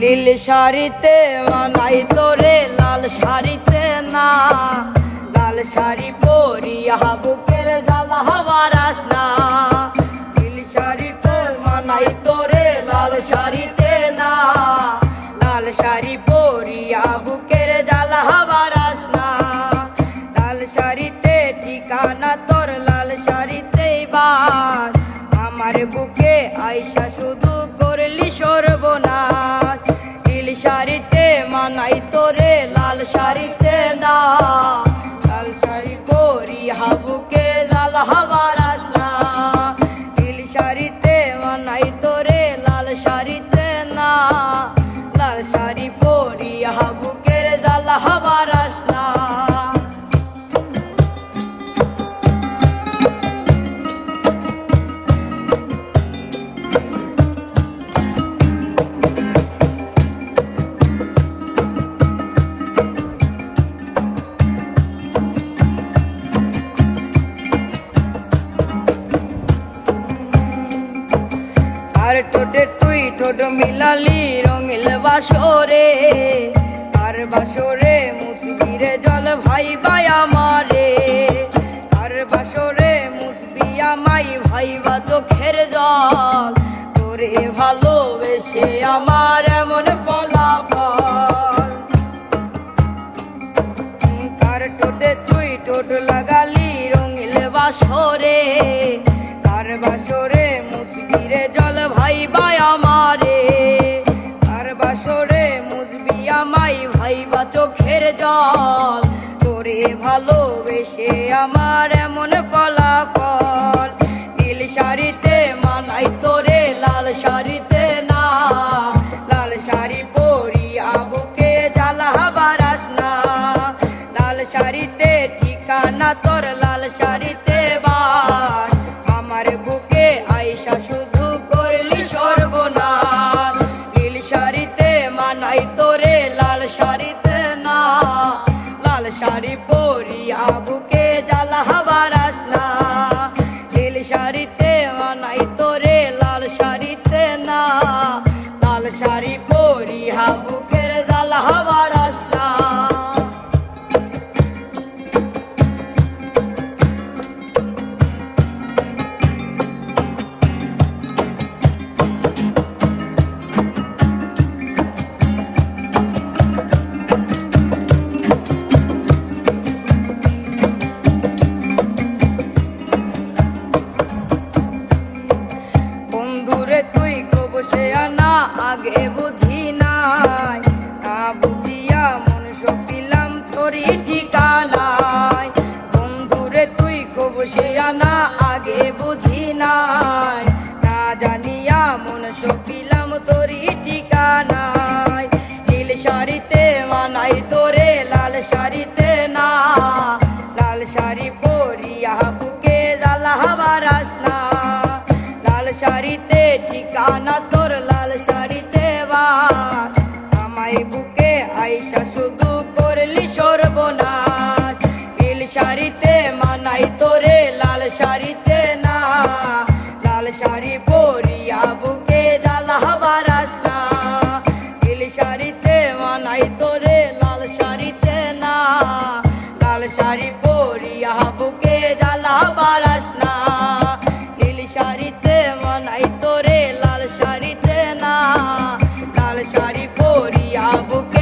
নীল শাড়িতে মানাই তোরে লাল শাড়িতে না, লাল শাড়ি পরিয়া বুকের জ্বালা বারাস না। নীল শাড়িতে মানাই তোরে লাল শাড়িতে না, লাল শাড়ি পরিয়া বুকের জ্বালা বারাস না। লাল শাড়িতে ঠিকানা তোর লাল শাড়িতেই বাস, আমার বুকে আইসা শুধু করলি সর্বনাশ। নীল শাড়িতে মানাই তোরে লাল শাড়িতে না, লাল শাড়ি পরিয়া বুকে জ্বালা বারাস না। নীল শাড়িতে মানাই তোরে লাল শাড়িতে না, লাল শাড়ি পরিয়া বুকের জ্বালা বারাস না। আর ঠোঁটে তুই ঠোঁট মিলালি রঙিল বাসরে, আর বাসরে মুছবি রে জল ভাই ভাই আমারে। আর বাসরে মুছবি আমাই ভাইবা চোখের জল, তোরে ভালোবেসে আমার এমন ফলাফল। তার ঠোঁটে তুই ঠোঁট লাগালি রঙিল বাসরে, তার বাসরে মুছবি রে জল ভাই ভাই আমারে। তার বাসরে মুছবি আমাই ভাইবা চোখের জল, তোরে ভালোবেসে আমার এমন ফলাফল। নীল শাড়িতে মানাই তোরে লাল শাড়িতে না, লাল শাড়ি পরিয়া বুকে জ্বালা বারাস না। লাল শাড়িতে ঠিকানা তোর লাল শাড়িতে বাস, আমার বুকে আইসা শুধু করলি সর্বনাশ। নীল শাড়িতে মানাই তোরে লাল শাড়িতে না, লাল শাড়ি পরিয়া বুকে জ্বালা বারাস না। নীল শাড়িতে মানাই তোরে লাল শাড়িতে না, লাল শাড়ি পরিয়া বুকের জ্বালা বারাস না। বন্ধুরে তুই কবসে আনা আগে বুঝি নাই, না বুঝিয়া মন সপিলাম তোরই ঠিকানায়। বন্ধুরে তুই কবসে আনা আগে বুঝি নাই, না জানিয়া মন সপিলাম তোরই ঠিকানায়। নীল শাড়িতে মানাই তোরে লাল শাড়িতে না, লাল শাড়ি পরিয়া বুকে জ্বালা বারাস না। লাল শাড়িতে ঠিকানা তোর লাল শাড়িতে বাস, আমায় বুকে আইসা শুধু করলি সর্বনাশ। নীল শাড়িতে মানাই তোরে লাল শাড়িতে না, লাল শাড়ি পরিয়া বুকে জ্বালা বারাস না। নীল শাড়িতে মানাই তোরে লাল শাড়িতে না, লাল শাড়ি পরিয়া বুকে জ্বালা বারাস না। নীল শাড়িতে মানাই তোরে লাল শাড়িতে না, লাল শাড়ি পরিয়া বুকে